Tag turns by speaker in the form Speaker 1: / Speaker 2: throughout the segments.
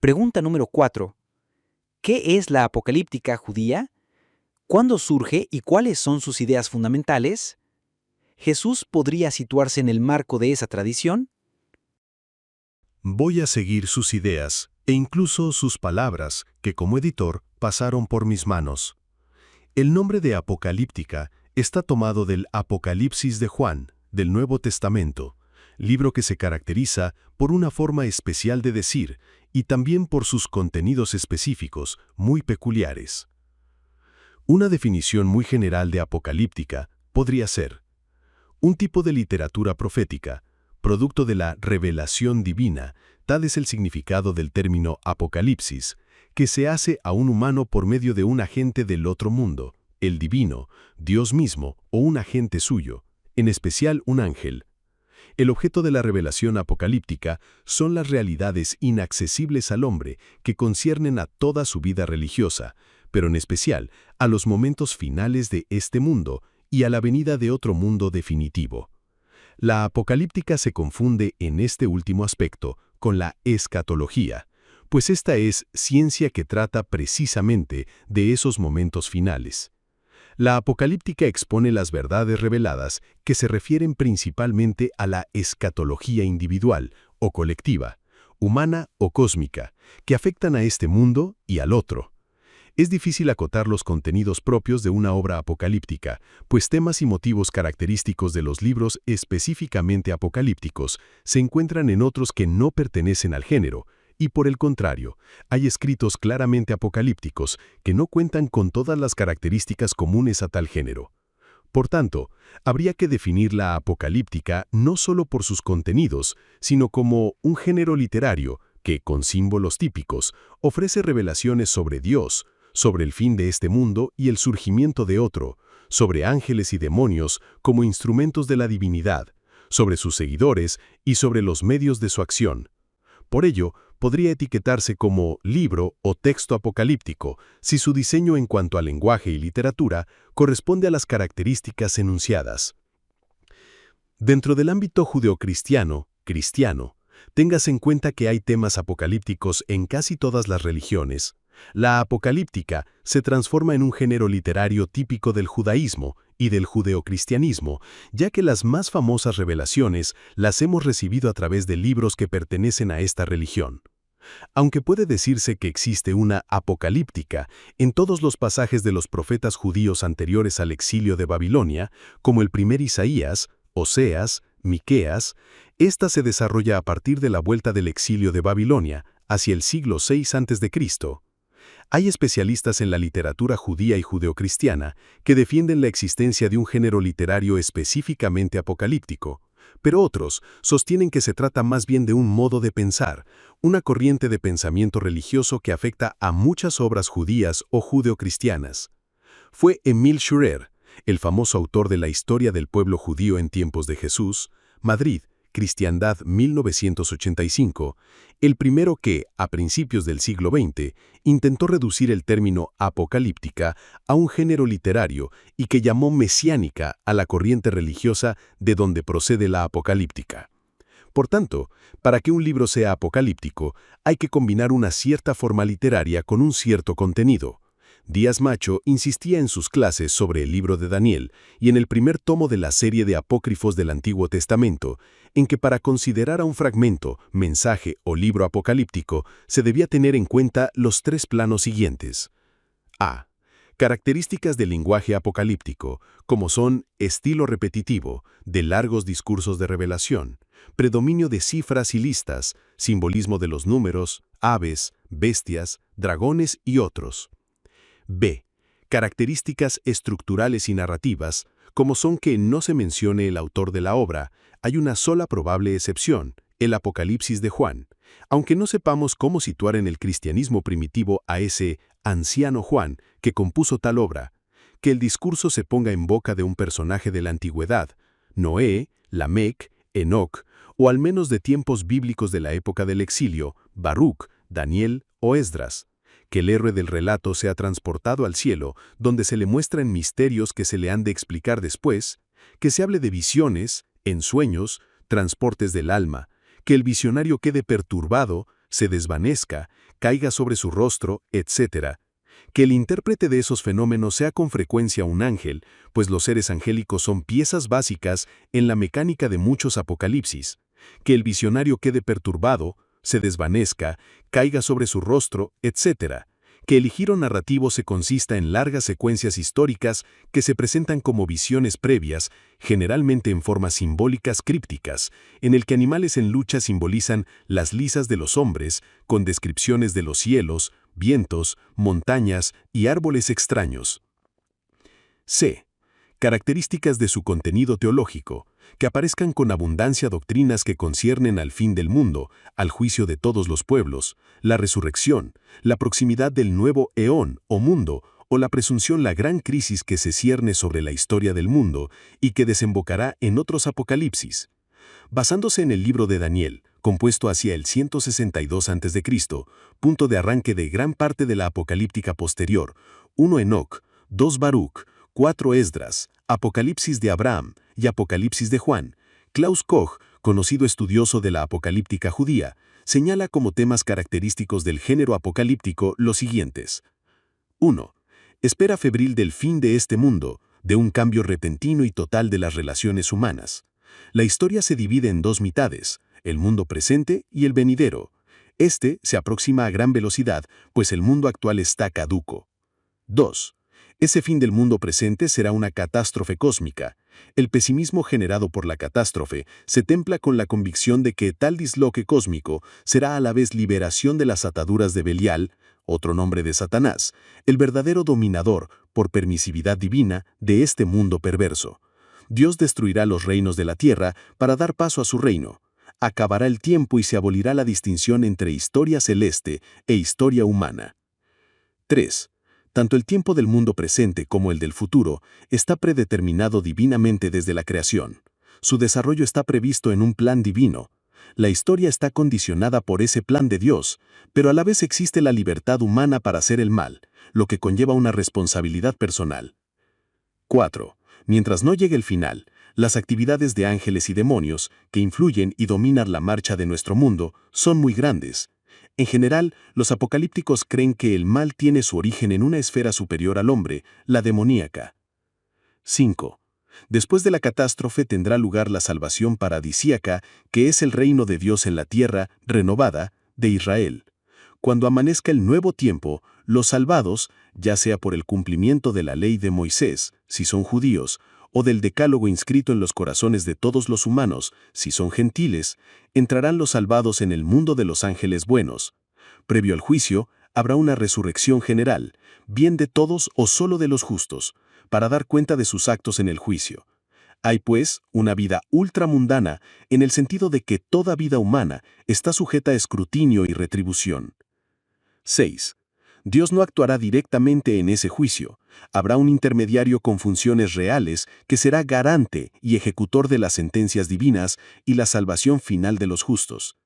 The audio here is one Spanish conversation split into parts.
Speaker 1: Pregunta número 4. ¿Qué es la apocalíptica judía? ¿Cuándo surge y cuáles son sus ideas fundamentales? ¿Jesús podría situarse en el marco de esa tradición?
Speaker 2: Voy a seguir sus ideas e incluso sus palabras, que como editor pasaron por mis manos. El nombre de apocalíptica está tomado del Apocalipsis de Juan, del Nuevo Testamento, libro que se caracteriza por una forma especial de decir y también por sus contenidos específicos muy peculiares. Una definición muy general de apocalíptica podría ser un tipo de literatura profética, producto de la revelación divina, tal es el significado del término apocalipsis, que se hace a un humano por medio de un agente del otro mundo, el divino, Dios mismo o un agente suyo, en especial un ángel. El objeto de la revelación apocalíptica son las realidades inaccesibles al hombre que conciernen a toda su vida religiosa, pero en especial a los momentos finales de este mundo y a la venida de otro mundo definitivo. La apocalíptica se confunde en este último aspecto con la escatología, pues esta es ciencia que trata precisamente de esos momentos finales. La apocalíptica expone las verdades reveladas que se refieren principalmente a la escatología individual o colectiva, humana o cósmica, que afectan a este mundo y al otro. Es difícil acotar los contenidos propios de una obra apocalíptica, pues temas y motivos característicos de los libros específicamente apocalípticos se encuentran en otros que no pertenecen al género, y por el contrario, hay escritos claramente apocalípticos que no cuentan con todas las características comunes a tal género. Por tanto, habría que definir la apocalíptica no solo por sus contenidos, sino como un género literario que, con símbolos típicos, ofrece revelaciones sobre Dios, sobre el fin de este mundo y el surgimiento de otro, sobre ángeles y demonios como instrumentos de la divinidad, sobre sus seguidores y sobre los medios de su acción. Por ello, podría etiquetarse como libro o texto apocalíptico si su diseño en cuanto a lenguaje y literatura corresponde a las características enunciadas. Dentro del ámbito judeocristiano, cristiano, tengas en cuenta que hay temas apocalípticos en casi todas las religiones. La apocalíptica se transforma en un género literario típico del judaísmo y del judeocristianismo, ya que las más famosas revelaciones las hemos recibido a través de libros que pertenecen a esta religión. Aunque puede decirse que existe una apocalíptica en todos los pasajes de los profetas judíos anteriores al exilio de Babilonia, como el primer Isaías, Oseas, Miqueas, esta se desarrolla a partir de la vuelta del exilio de Babilonia, hacia el siglo VI a.C. Hay especialistas en la literatura judía y judeocristiana que defienden la existencia de un género literario específicamente apocalíptico, pero otros sostienen que se trata más bien de un modo de pensar, una corriente de pensamiento religioso que afecta a muchas obras judías o judeocristianas. Fue Émile Schurrer, el famoso autor de la Historia del pueblo judío en tiempos de Jesús, Madrid, Cristiandad 1985, el primero que, a principios del siglo XX, intentó reducir el término apocalíptica a un género literario y que llamó mesiánica a la corriente religiosa de donde procede la apocalíptica. Por tanto, para que un libro sea apocalíptico, hay que combinar una cierta forma literaria con un cierto contenido. Díaz Macho insistía en sus clases sobre el libro de Daniel y en el primer tomo de la serie de apócrifos del Antiguo Testamento, en que para considerar a un fragmento, mensaje o libro apocalíptico se debía tener en cuenta los tres planos siguientes. A. Características del lenguaje apocalíptico, como son estilo repetitivo, de largos discursos de revelación, predominio de cifras y listas, simbolismo de los números, aves, bestias, dragones y otros. B. Características estructurales y narrativas, como son que no se mencione el autor de la obra, hay una sola probable excepción, el Apocalipsis de Juan, aunque no sepamos cómo situar en el cristianismo primitivo a ese anciano Juan que compuso tal obra, que el discurso se ponga en boca de un personaje de la antigüedad, Noé, Lamec, Enoc, o al menos de tiempos bíblicos de la época del exilio, Baruc, Daniel o Esdras. Que el héroe del relato sea transportado al cielo, donde se le muestran misterios que se le han de explicar después, que se hable de visiones, ensueños, transportes del alma, que el visionario quede perturbado, se desvanezca, caiga sobre su rostro, etc. Que el intérprete de esos fenómenos sea con frecuencia un ángel, pues los seres angélicos son piezas básicas en la mecánica de muchos apocalipsis. Que el visionario quede perturbado, se desvanezca, caiga sobre su rostro, etc. Que el giro narrativo se consista en largas secuencias históricas que se presentan como visiones previas, generalmente en formas simbólicas crípticas, en el que animales en lucha simbolizan las lisas de los hombres, con descripciones de los cielos, vientos, montañas y árboles extraños. C. Características de su contenido teológico, que aparezcan con abundancia doctrinas que conciernen al fin del mundo, al juicio de todos los pueblos, la resurrección, la proximidad del nuevo eón o mundo, o la presunción la gran crisis que se cierne sobre la historia del mundo y que desembocará en otros apocalipsis. Basándose en el libro de Daniel, compuesto hacia el 162 a.C., punto de arranque de gran parte de la apocalíptica posterior, 1 Enoc, 2 Baruch, 4 Esdras, Apocalipsis de Abraham y Apocalipsis de Juan, Klaus Koch, conocido estudioso de la apocalíptica judía, señala como temas característicos del género apocalíptico los siguientes. 1. Espera febril del fin de este mundo, de un cambio repentino y total de las relaciones humanas. La historia se divide en dos mitades, el mundo presente y el venidero. Este se aproxima a gran velocidad, pues el mundo actual está caduco. 2. Ese fin del mundo presente será una catástrofe cósmica. El pesimismo generado por la catástrofe se templa con la convicción de que tal disloque cósmico será a la vez liberación de las ataduras de Belial, otro nombre de Satanás, el verdadero dominador, por permisividad divina, de este mundo perverso. Dios destruirá los reinos de la tierra para dar paso a su reino. Acabará el tiempo y se abolirá la distinción entre historia celeste e historia humana. 3. Tanto el tiempo del mundo presente como el del futuro está predeterminado divinamente desde la creación. Su desarrollo está previsto en un plan divino. La historia está condicionada por ese plan de Dios, pero a la vez existe la libertad humana para hacer el mal, lo que conlleva una responsabilidad personal. 4. Mientras no llegue el final, las actividades de ángeles y demonios, que influyen y dominan la marcha de nuestro mundo, son muy grandes. En general, los apocalípticos creen que el mal tiene su origen en una esfera superior al hombre, la demoníaca. 5. Después de la catástrofe tendrá lugar la salvación paradisíaca, que es el reino de Dios en la tierra, renovada, de Israel. Cuando amanezca el nuevo tiempo, los salvados, ya sea por el cumplimiento de la ley de Moisés, si son judíos, o del decálogo inscrito en los corazones de todos los humanos, si son gentiles, entrarán los salvados en el mundo de los ángeles buenos. Previo al juicio, habrá una resurrección general, bien de todos o solo de los justos, para dar cuenta de sus actos en el juicio. Hay, pues, una vida ultramundana en el sentido de que toda vida humana está sujeta a escrutinio y retribución. 6. Dios no actuará directamente en ese juicio. Habrá un intermediario con funciones reales que será garante y ejecutor de las sentencias divinas y la salvación final de los justos.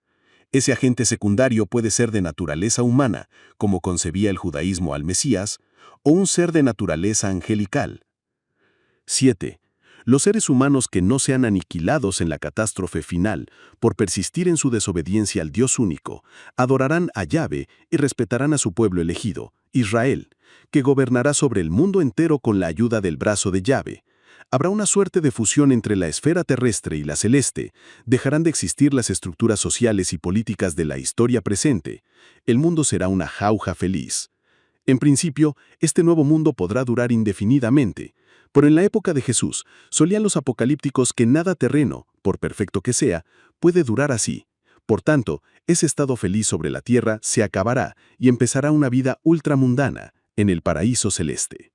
Speaker 2: Ese agente secundario puede ser de naturaleza humana, como concebía el judaísmo al Mesías, o un ser de naturaleza angelical. 7. Los seres humanos que no sean aniquilados en la catástrofe final por persistir en su desobediencia al Dios único, adorarán a Yahvé y respetarán a su pueblo elegido, Israel, que gobernará sobre el mundo entero con la ayuda del brazo de Yahvé. Habrá una suerte de fusión entre la esfera terrestre y la celeste, dejarán de existir las estructuras sociales y políticas de la historia presente. El mundo será una jauja feliz. En principio, este nuevo mundo podrá durar indefinidamente, pero en la época de Jesús solían los apocalípticos que nada terreno, por perfecto que sea, puede durar así. Por tanto, ese estado feliz sobre la tierra se acabará y empezará una vida ultramundana en el paraíso celeste.